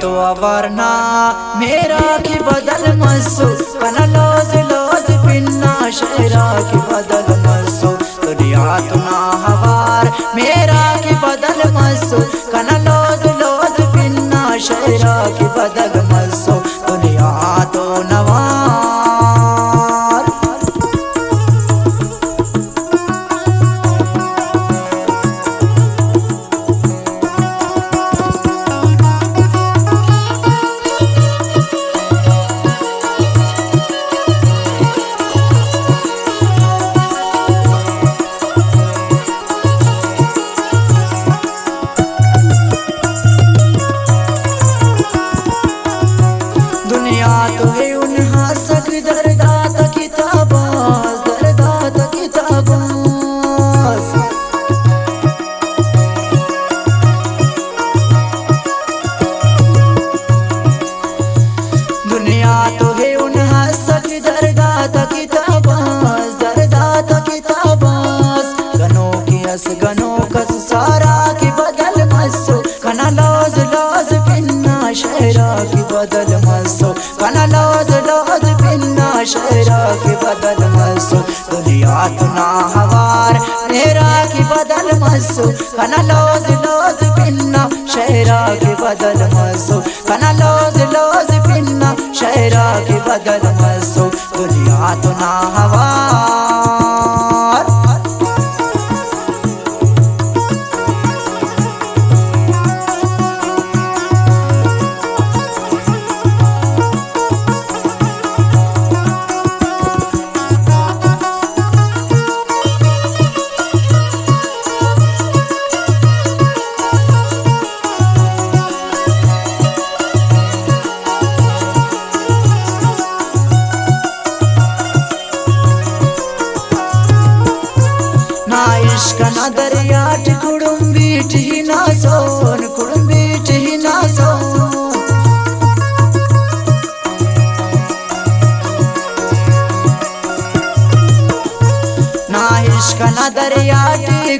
तो अवरना मेरा की बदल मसो कना लोज लोज पिन्ना शेरा की बदल मसो दुनिया तो ना हवार मेरा की बदल मसो कना लोज लोज पिन्ना शेरा की बदल मसो दुनिया तो नवार तो है उन्हा सक दरदात किताबास दरदात किताबास दुनिया तो है उन्हा सक दरदात किताबास दरदात किताबास गनों की अस गनों कस सारा की बदल मसो कना लोज लोज पिन्ना शेरा की बदल मसो कना लोज लोज पिन्ना शेरा की बदल मसो दुनिया तो ना हवार मेरा की बदल मसो कना लोज लोज पिन्ना शेरा की बदल मसो कना लोज लोज पिन्ना शेरा की बदल मसो दुनिया तो ना हवार इश्क ना दरिया कुड़ुंबीट ही ना सोन कुड़ुंबीट ही ना सोन ना इश्क ना दरिया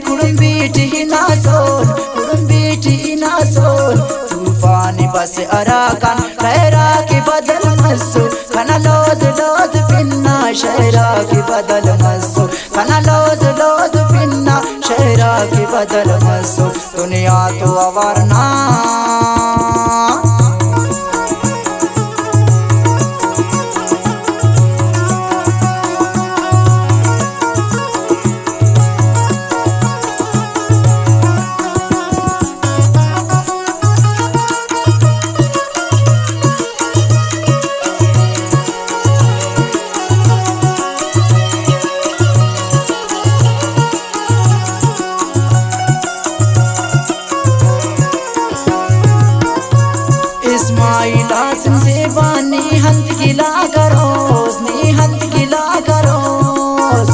कुड़ुंबीट ही ना सोन कुड़ुंबीट ही ना सोन तूफानी बस अराकान खैरा की बदल मसो कना लोज लोज पिन्ना शेरा की बदल मसो कना लोज लोज पिन्ना शेरा की बदल मसो दुनिया तो अवरना इस्माइला से बानी हंत गिला करोस नी हंत गिला करोस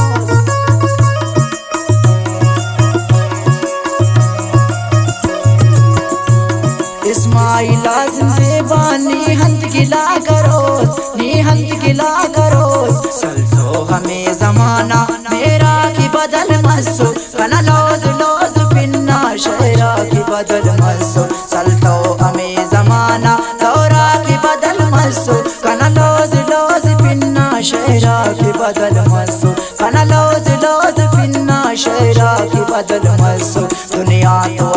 इस्माइला से बानी हंत गिला करोस नी हंत गिला करोस चल तो हमें जमाना मेरा की बदल मसो कना लोज लोज पिन्ना शेरा की बदल मसो चल तो हमें जमाना दौरा की बदल मसो कना लोज लोज पिन्ना शेरा की बदल मसो कना लोज लोज पिन्ना शेरा की बदल मसो दुनिया तो